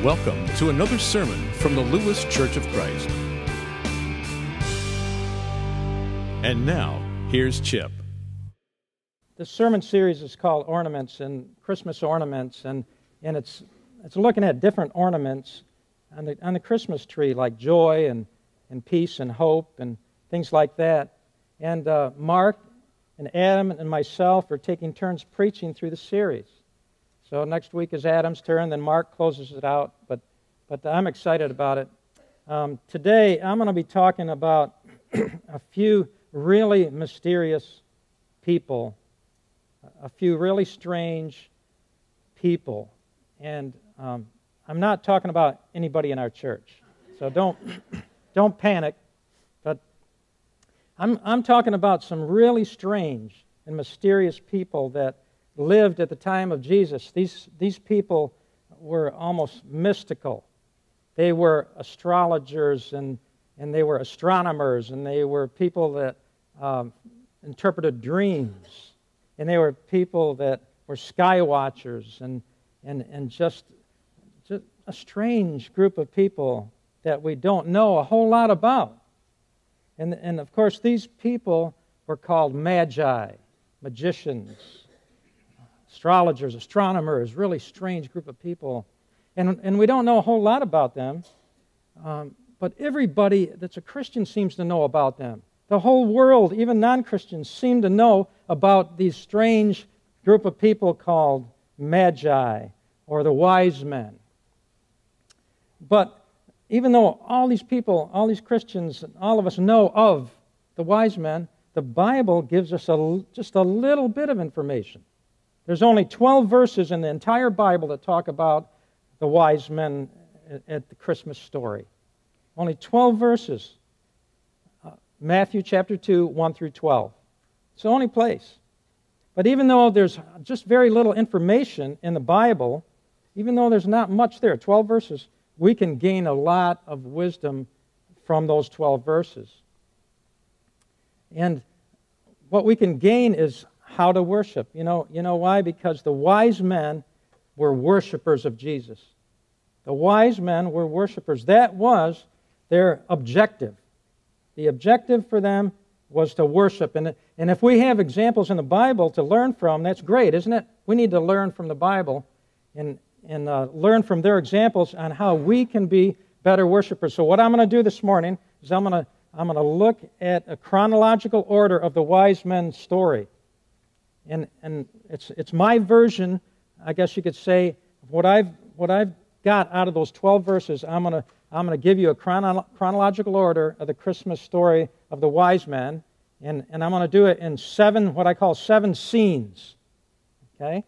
Welcome to another sermon from the Lewes Church of Christ. And now, here's Chip. The sermon series is called Ornaments and Christmas Ornaments, and it's looking at different ornaments on the Christmas tree, like joy and peace and hope and things like that. And Mark and Adam and myself are taking turns preaching through the series. So next week is Adam's turn, then Mark closes it out, but I'm excited about it. Today, I'm going to be talking about a few really mysterious people, a few really strange people. And I'm not talking about anybody in our church, so don't panic. But I'm talking about some really strange and mysterious people that lived at the time of Jesus. These people were almost mystical. They were astrologers and they were astronomers, and they were people that interpreted dreams, and they were people that were sky watchers, and just a strange group of people that we don't know a whole lot about. And of course, these people were called magi, magicians, astrologers, astronomers, really strange group of people. And we don't know a whole lot about them, but everybody that's a Christian seems to know about them. The whole world, even non-Christians, seem to know about these strange group of people called magi, or the wise men. But even though all these people, all these Christians, all of us know of the wise men, the Bible gives us just a little bit of information. There's only 12 verses in the entire Bible that talk about the wise men at the Christmas story. Only 12 verses. Matthew chapter 2, 1 through 12. It's the only place. But even though there's just very little information in the Bible, even though there's not much there, 12 verses, we can gain a lot of wisdom from those 12 verses. And what we can gain is how to worship. You know why? Because the wise men were worshipers of Jesus. The wise men were worshipers. That was their objective. The objective for them was to worship. And if we have examples in the Bible to learn from, that's great, isn't it? We need to learn from the Bible and learn from their examples on how we can be better worshipers. So what I'm going to do this morning is I'm going to look at a chronological order of the wise men's story. And it's my version, I guess you could say, of what I've got out of those 12 verses. I'm going to give you a chronological order of the Christmas story of the wise men, and I'm going to do it in what I call seven scenes. Okay?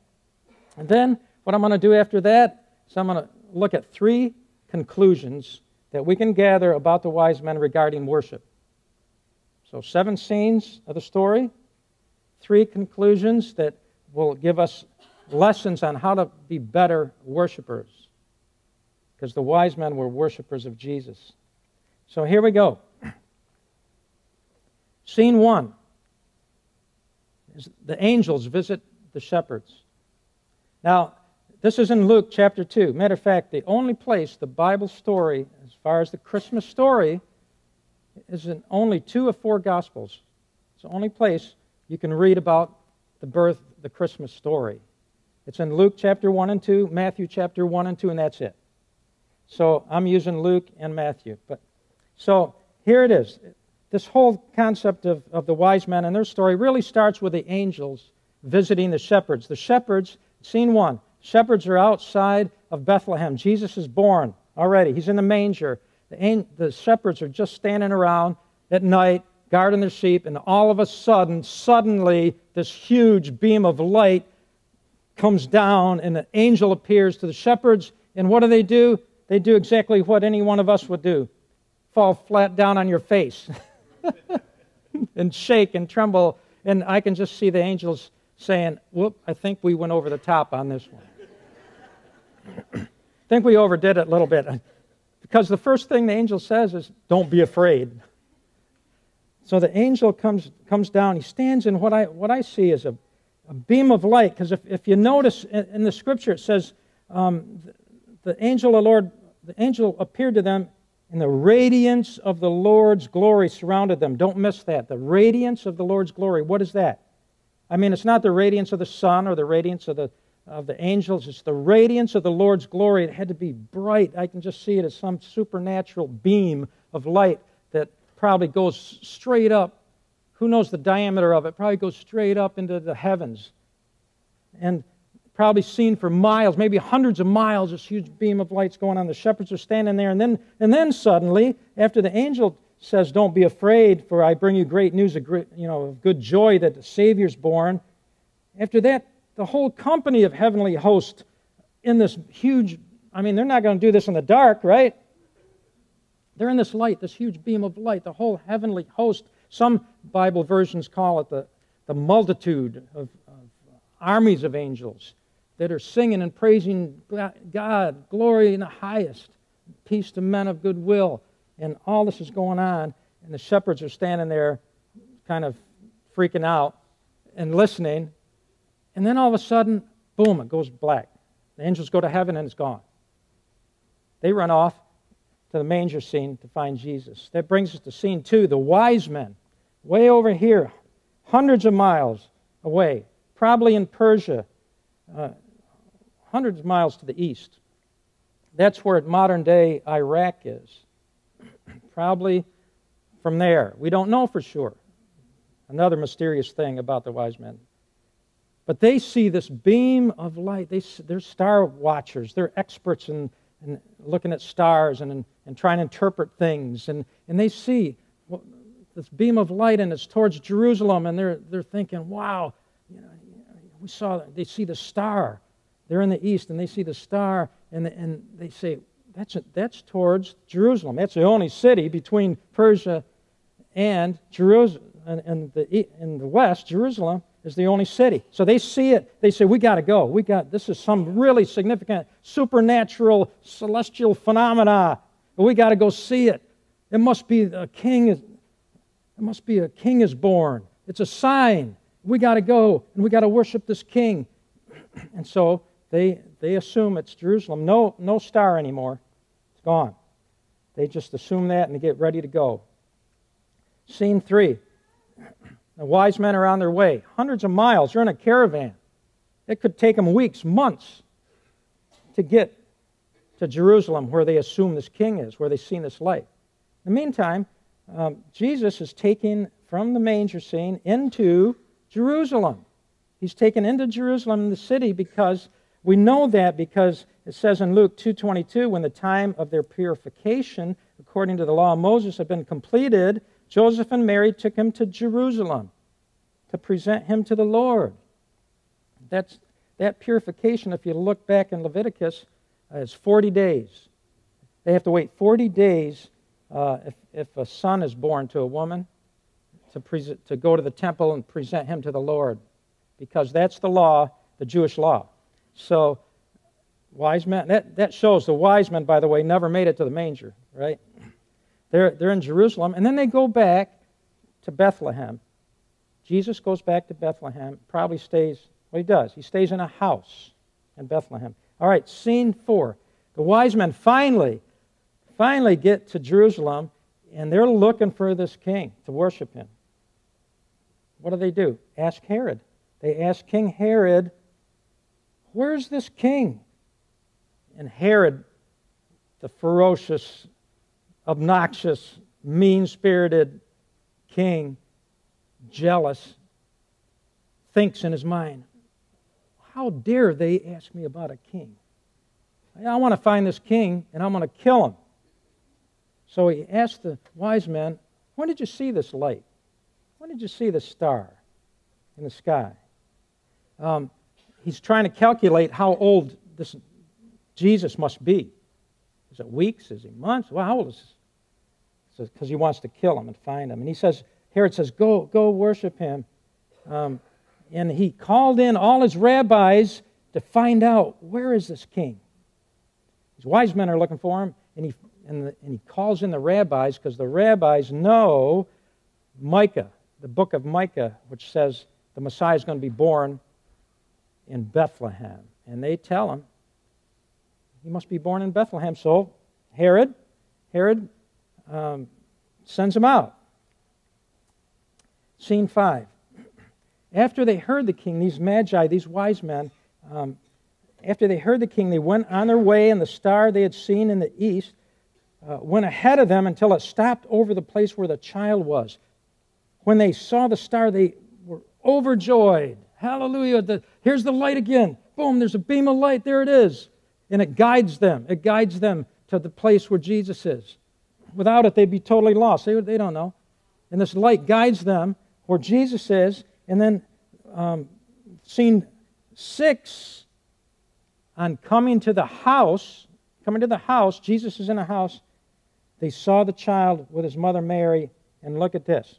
And then what I'm going to do after that is I'm going to look at three conclusions that we can gather about the wise men regarding worship. So 7 scenes of the story, 3 conclusions that will give us lessons on how to be better worshipers, because the wise men were worshipers of Jesus. So here we go. Scene 1 is the angels visit the shepherds. Now, this is in Luke chapter 2. Matter of fact, the only place the Bible story, as far as the Christmas story, is in only 2 of 4 Gospels. It's the only place you can read about the birth, the Christmas story. It's in Luke chapter 1 and 2, Matthew chapter 1 and 2, and that's it. So I'm using Luke and Matthew. So here it is. This whole concept of the wise men and their story really starts with the angels visiting the shepherds. The shepherds, scene 1, shepherds are outside of Bethlehem. Jesus is born already. He's in the manger. The shepherds are just standing around at night, guarding their sheep, and all of a sudden, suddenly, this huge beam of light comes down, and an angel appears to the shepherds, and what do? They do exactly what any one of us would do. Fall flat down on your face and shake and tremble, and I can just see the angels saying, whoop, I think we went over the top on this one. I think we overdid it a little bit, because the first thing the angel says is, don't be afraid. So the angel comes down. He stands in what I see as a beam of light, because if you notice in the Scripture, it says the angel appeared to them, and the radiance of the Lord's glory surrounded them. Don't miss that. The radiance of the Lord's glory. What is that? I mean, it's not the radiance of the sun or the radiance of the angels. It's the radiance of the Lord's glory. It had to be bright. I can just see it as some supernatural beam of light that probably goes straight up. Who knows the diameter of it? Probably goes straight up into the heavens. And probably seen for miles, maybe hundreds of miles, this huge beam of light's going on. The shepherds are standing there, and then suddenly, after the angel says, "Don't be afraid, for I bring you great news of good joy that the Savior's born." After that, the whole company of heavenly hosts in this huge, I mean, they're not going to do this in the dark, right? They're in this light, this huge beam of light, the whole heavenly host. Some Bible versions call it the multitude of armies of angels that are singing and praising God, glory in the highest, peace to men of goodwill. And all this is going on, and the shepherds are standing there kind of freaking out and listening. And then all of a sudden, boom, it goes black. The angels go to heaven and it's gone. They run off to the manger scene to find Jesus. That brings us to scene 2, the wise men, way over here, hundreds of miles away, probably in Persia, hundreds of miles to the east. That's where modern-day Iraq is. Probably from there. We don't know for sure. Another mysterious thing about the wise men. But they see this beam of light. They're star watchers. They're experts in looking at stars and trying to interpret things. And they see this beam of light, and it's towards Jerusalem, and they're thinking, wow, they see the star. They're in the east, and they see the star, and they say, that's towards Jerusalem. That's the only city between Persia and Jerusalem. And in the west, Jerusalem is the only city. So they see it. They say, we got to go. This is some really significant supernatural celestial phenomena. We got to go see it. It must be a king. It must be a king is born. It's a sign. We got to go and we got to worship this king. And so they assume it's Jerusalem. No star anymore. It's gone. They just assume that and they get ready to go. Scene 3. The wise men are on their way. Hundreds of miles. They're in a caravan. It could take them weeks, months to get to Jerusalem where they assume this king is, where they've seen this light. In the meantime, Jesus is taken from the manger scene into Jerusalem. He's taken into Jerusalem in the city because we know that because it says in Luke 2:22, when the time of their purification, according to the law of Moses, had been completed, Joseph and Mary took him to Jerusalem to present him to the Lord. That purification, if you look back in Leviticus, is 40 days. They have to wait 40 days if a son is born to a woman to go to the temple and present him to the Lord, because that's the law, the Jewish law. So, wise men, that shows the wise men, by the way, never made it to the manger, right? They're in Jerusalem, and then they go back to Bethlehem. Jesus goes back to Bethlehem, probably stays, well, he does. He stays in a house in Bethlehem. All right, scene 4. The wise men finally get to Jerusalem, and they're looking for this king to worship him. What do? Ask Herod. They ask King Herod, where's this king? And Herod, the ferocious, obnoxious, mean-spirited king, jealous, thinks in his mind, how dare they ask me about a king? I want to find this king, and I'm going to kill him. So he asked the wise men, when did you see this light? When did you see this star in the sky? He's trying to calculate how old this Jesus must be. Is it weeks? Is he months? Well, how old is this? Because he wants to kill him and find him. And he says, Herod says, go worship him. And he called in all his rabbis to find out, where is this king? His wise men are looking for him, and he calls in the rabbis because the rabbis know Micah, the book of Micah, which says the Messiah is going to be born in Bethlehem. And they tell him, he must be born in Bethlehem. So Herod sends him out. Scene 5. After they heard the king, these magi, these wise men, after they heard the king, they went on their way, and the star they had seen in the east went ahead of them until it stopped over the place where the child was. When they saw the star, they were overjoyed. Hallelujah. Here's the light again. Boom, there's a beam of light. There it is. And it guides them. It guides them to the place where Jesus is. Without it, they'd be totally lost. They don't know. And this light guides them where Jesus is. And then scene 6, on coming to the house, Jesus is in a house. They saw the child with his mother Mary, and look at this.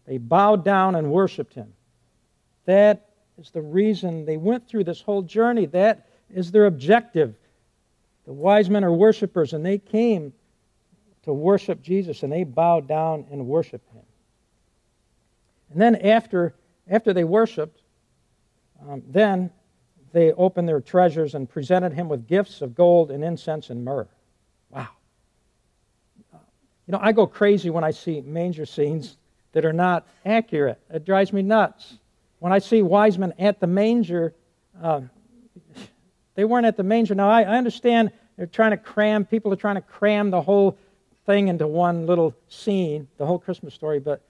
They bowed down and worshiped him. That is the reason they went through this whole journey. That is their objective. The wise men are worshipers, and they came to worship Jesus, and they bowed down and worshiped him. And then after they worshiped, then they opened their treasures and presented him with gifts of gold and incense and myrrh. Wow. I go crazy when I see manger scenes that are not accurate. It drives me nuts. When I see wise men at the manger, they weren't at the manger. Now, I understand people are trying to cram the whole thing into one little scene, the whole Christmas story, but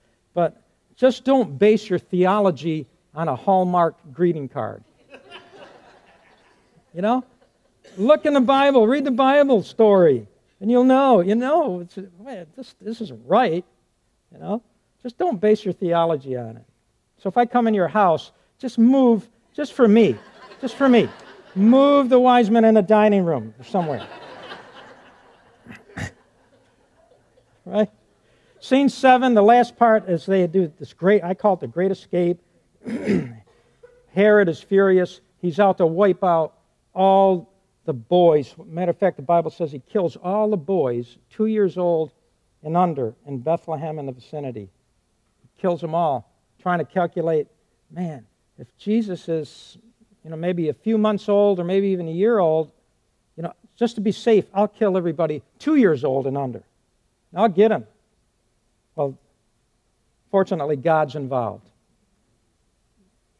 just don't base your theology on a Hallmark greeting card. Look in the Bible, read the Bible story, and you'll know, this isn't right, Just don't base your theology on it. So if I come in your house, just move, just for me, move the wise men in the dining room or somewhere. Right? Scene 7, the last part, is they do this I call it the great escape. Herod is furious. He's out to wipe out all the boys. Matter of fact, the Bible says he kills all the boys 2 years old and under in Bethlehem and the vicinity. He kills them all, trying to calculate, man, if Jesus is, maybe a few months old or maybe even a year old, just to be safe, I'll kill everybody 2 years old and under. I'll get him. Well, fortunately, God's involved.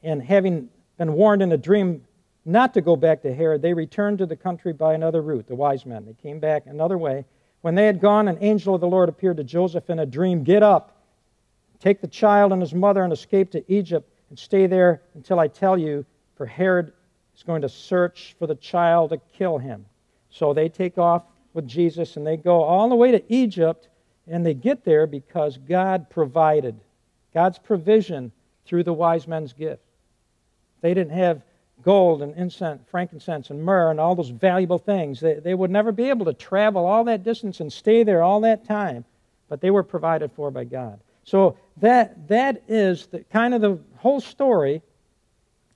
And having been warned in a dream not to go back to Herod, they returned to the country by another route, the wise men. They came back another way. When they had gone, an angel of the Lord appeared to Joseph in a dream. Get up, take the child and his mother and escape to Egypt and stay there until I tell you, for Herod is going to search for the child to kill him. So they take off with Jesus and they go all the way to Egypt, and they get there because God provided. God's provision through the wise men's gift. They didn't have gold and incense, frankincense and myrrh and all those valuable things. They would never be able to travel all that distance and stay there all that time, but they were provided for by God. So that is kind of the whole story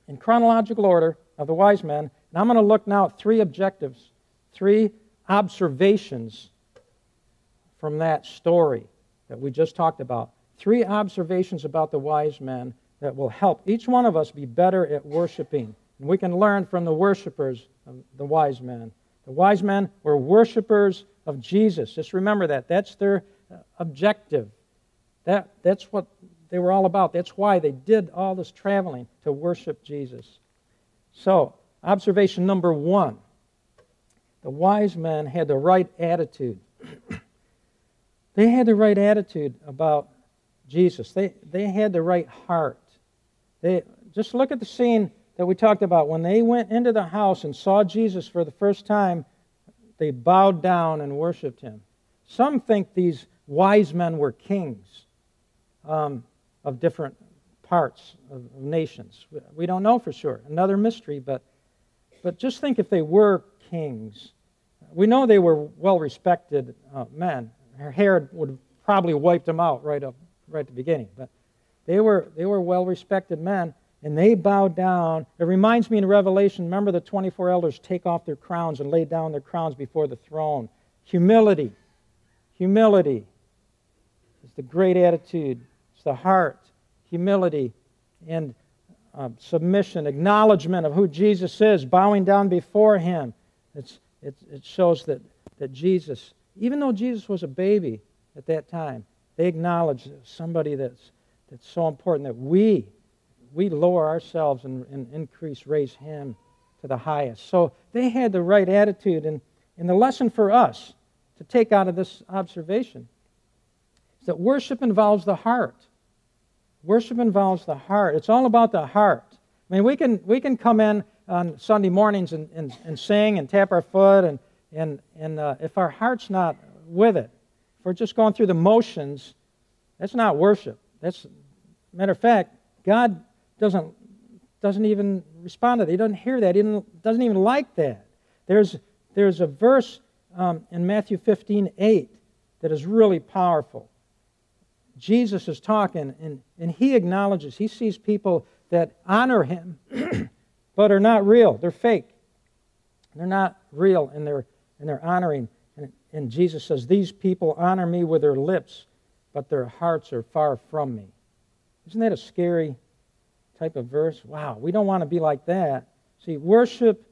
in chronological order of the wise men. And I'm going to look now at 3 objectives, 3 observations from that story that we just talked about. 3 observations about the wise men that will help each one of us be better at worshiping. And we can learn from the worshipers of the wise men. The wise men were worshipers of Jesus. Just remember that. That's their objective. That's what they were all about. That's why they did all this traveling, to worship Jesus. So, observation number 1. The wise men had the right attitude. They had the right attitude about Jesus. They had the right heart. Just look at the scene that we talked about. When they went into the house and saw Jesus for the first time, they bowed down and worshiped him. Some think these wise men were kings of different parts of nations. We don't know for sure. Another mystery, but just think if they were kings. We know they were well-respected men. Herod would have probably wiped them out right at the beginning, but they were well-respected men, and they bowed down. It reminds me in Revelation, remember the 24 elders take off their crowns and lay down their crowns before the throne. Humility is the great attitude. It's the heart. Humility and submission, acknowledgement of who Jesus is, bowing down before him. It shows that Jesus, even though Jesus was a baby at that time, they acknowledged somebody that's so important that we lower ourselves and raise him to the highest. So they had the right attitude. And the lesson for us to take out of this observation is that worship involves the heart. Worship involves the heart. It's all about the heart. I mean, we can come in on Sunday mornings and sing and tap our foot, and if our heart's not with it, if we're just going through the motions, that's not worship. Matter of fact, God doesn't even respond to that. He doesn't hear that. He doesn't even like that. There's a verse in Matthew 15:8 that is really powerful. Jesus is talking, and he acknowledges, he sees people that honor him, but are not real. They're fake. They're not real in their honoring. And Jesus says, these people honor me with their lips, but their hearts are far from me. Isn't that a scary type of verse? Wow, we don't want to be like that. See, worship,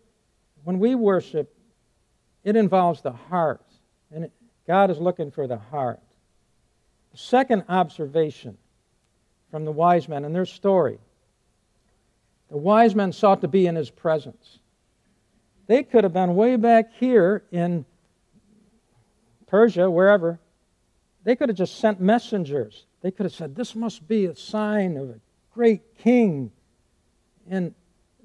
when we worship, it involves the heart. And God is looking for the heart. The second observation from the wise men and their story, the wise men sought to be in his presence. They could have been way back here in Persia, wherever. They could have just sent messengers. They could have said, this must be a sign of a great king. And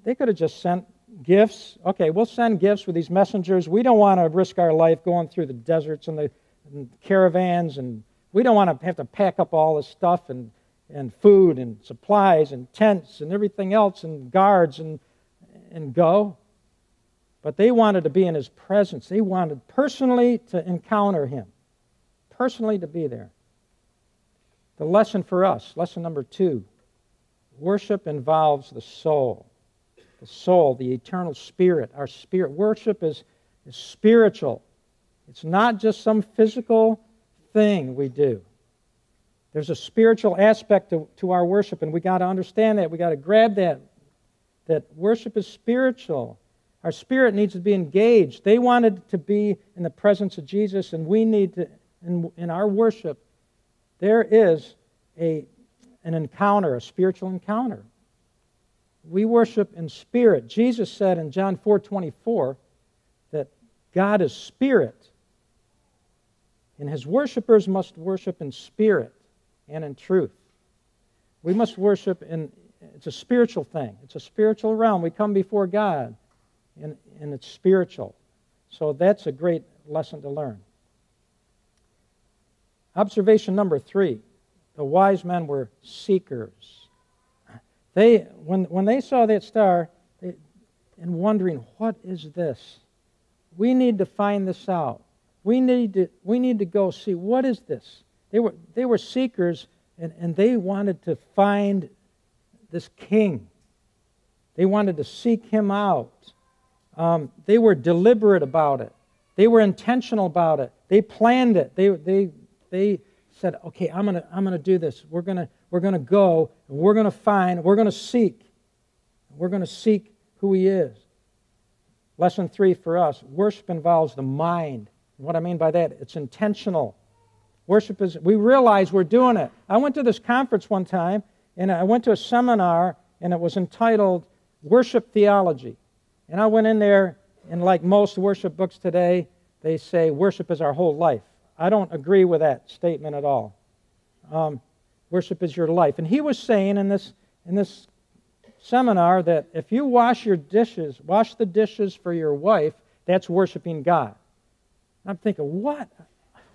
they could have just sent gifts. Okay, we'll send gifts with these messengers. We don't want to risk our life going through the deserts and the caravans, and we don't want to have to pack up all this stuff and food and supplies and tents and everything else and guards and go. But they wanted to be in his presence. They wanted personally to encounter him, personally to be there. The lesson for us, lesson number 2, worship involves the soul. The soul, the eternal spirit, our spirit. Worship is spiritual. It's not just some physical thing we do. There's a spiritual aspect to our worship, and we got to understand that. We got to grab that worship is spiritual. Our spirit needs to be engaged. They wanted to be in the presence of Jesus, and we need to, in our worship, there is an encounter, a spiritual encounter. We worship in spirit. Jesus said in John 4:24 that God is spirit, and his worshipers must worship in spirit and in truth. We must worship it's a spiritual thing. It's a spiritual realm. We come before God, and it's spiritual. So that's a great lesson to learn. Observation number 3, the wise men were seekers. When they saw that star, and wondering, what is this? We need to find this out. We need to go see, what is this? They were seekers, and they wanted to find this king. They wanted to seek him out. They were deliberate about it. They were intentional about it. They planned it. They said, okay, I'm gonna do this. We're gonna go, and we're gonna find, we're gonna seek. We're gonna seek who he is. Lesson 3 for us, worship involves the mind. What I mean by that, it's intentional. Worship is, we realize we're doing it. I went to this conference one time, and I went to a seminar, and it was entitled Worship Theology. And I went in there, and like most worship books today, they say worship is our whole life. I don't agree with that statement at all. Worship is your life. And he was saying in this seminar that if you wash the dishes for your wife, that's worshiping God. I'm thinking, what?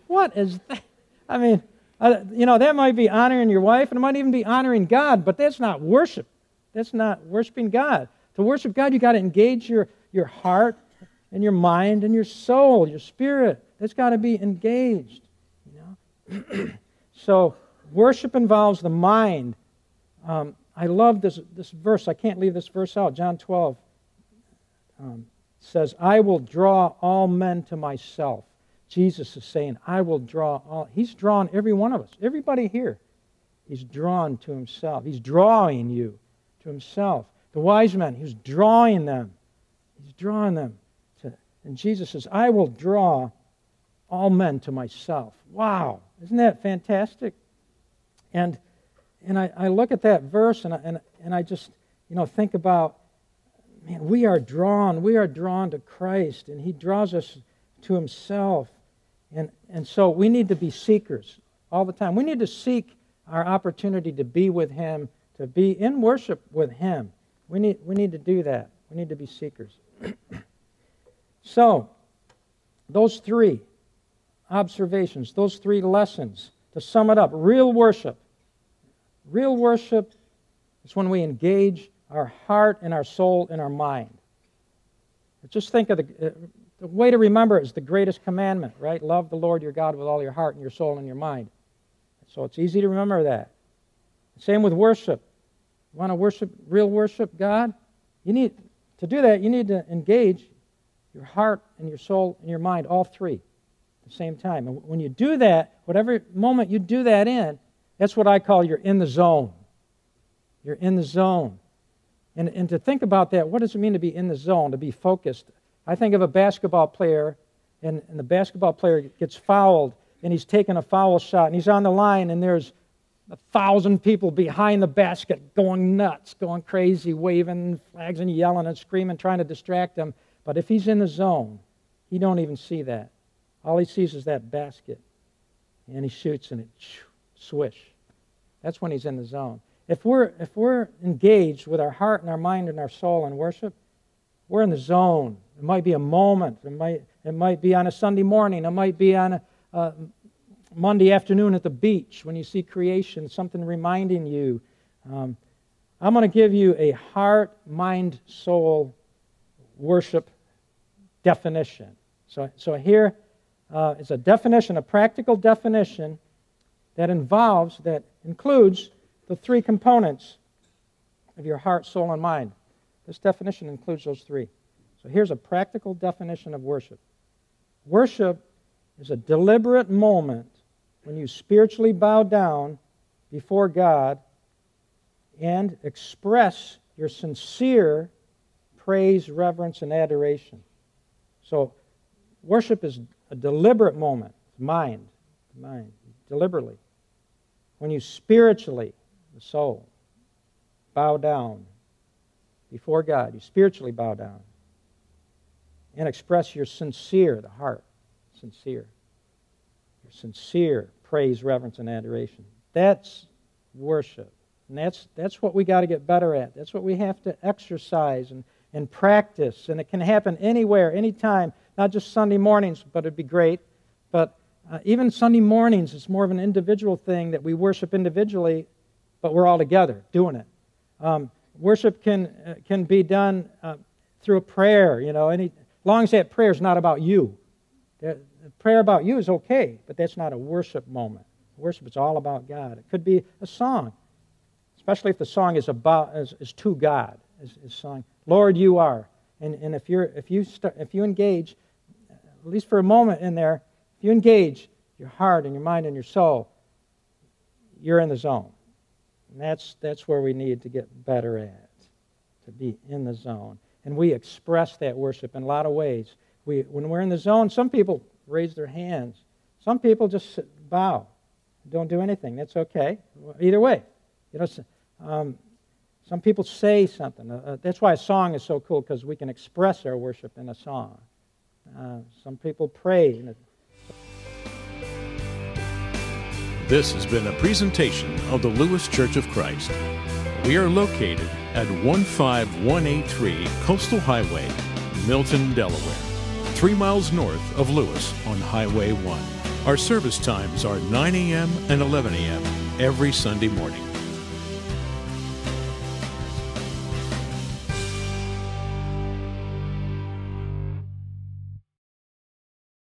What is that? I mean, that might be honoring your wife, and it might even be honoring God, but that's not worship. That's not worshiping God. To worship God, you got to engage your heart and your mind and your soul, your spirit. That's got to be engaged. So worship involves the mind. I love this verse. I can't leave this verse out. John 12 says, I will draw all men to myself. Jesus is saying, I will draw all. He's drawn every one of us. Everybody here. He's drawn to himself. He's drawing you to himself. The wise men, he was drawing them. He's drawing them to And Jesus says, I will draw all men to myself. Wow, isn't that fantastic? And I look at that verse and I just, think about, man, we are drawn to Christ, and He draws us to Himself. And so we need to be seekers all the time. We need to seek our opportunity to be with Him, to be in worship with Him. We need to do that. We need to be seekers. So, those three observations, those three lessons, to sum it up, real worship. Real worship is when we engage our heart and our soul and our mind. Just think of the way to remember it is the greatest commandment, right? Love the Lord your God with all your heart and your soul and your mind. So it's easy to remember that. Same with worship. You want to worship, real worship God? To do that, you need to engage your heart and your soul and your mind, all three, at the same time. And when you do that, whatever moment you do that in, that's what I call you're in the zone. You're in the zone. And to think about that, what does it mean to be in the zone, to be focused? I think of a basketball player, and the basketball player gets fouled, and he's taking a foul shot, and he's on the line, and there's 1,000 people behind the basket going nuts, going crazy, waving flags and yelling and screaming, trying to distract him. But if he's in the zone, he don't even see that. All he sees is that basket. And he shoots and it swish. That's when he's in the zone. If we're engaged with our heart and our mind and our soul in worship, we're in the zone. It might be a moment. It might be on a Sunday morning. It might be on a Monday afternoon at the beach when you see creation, something reminding you. I'm going to give you a heart, mind, soul worship definition. So here is a definition, a practical definition that includes the three components of your heart, soul, and mind. This definition includes those three. So here's a practical definition of worship. Worship is a deliberate moment when you spiritually bow down before God and express your sincere praise, reverence, and adoration. So worship is a deliberate moment, mind, deliberately. When you spiritually, the soul, bow down before God, you spiritually bow down and express your sincere, the heart, sincere, your sincere praise, reverence, and adoration. That's worship. And that's what we got to get better at. That's what we have to exercise and practice. And it can happen anywhere, anytime, not just Sunday mornings, but it'd be great. But even Sunday mornings, it's more of an individual thing that we worship individually, but we're all together doing it. Worship can be done through a prayer, as long as that prayer is not about you. The prayer about you is okay, but that's not a worship moment. Worship is all about God. It could be a song, especially if the song is to God. Is song, Lord, you are. And if you engage, at least for a moment in there, if you engage your heart and your mind and your soul, you're in the zone. And that's where we need to get better at, to be in the zone. And we express that worship in a lot of ways. When we're in the zone, some people raise their hands. Some people just bow, don't do anything. That's okay. Either way, some people say something. That's why a song is so cool, because we can express our worship in a song. Some people pray. This has been a presentation of the Lewes Church of Christ. We are located at 15183 Coastal Highway, Milton, Delaware, 3 miles north of Lewes on Highway 1. Our service times are 9 a.m. and 11 a.m. every Sunday morning.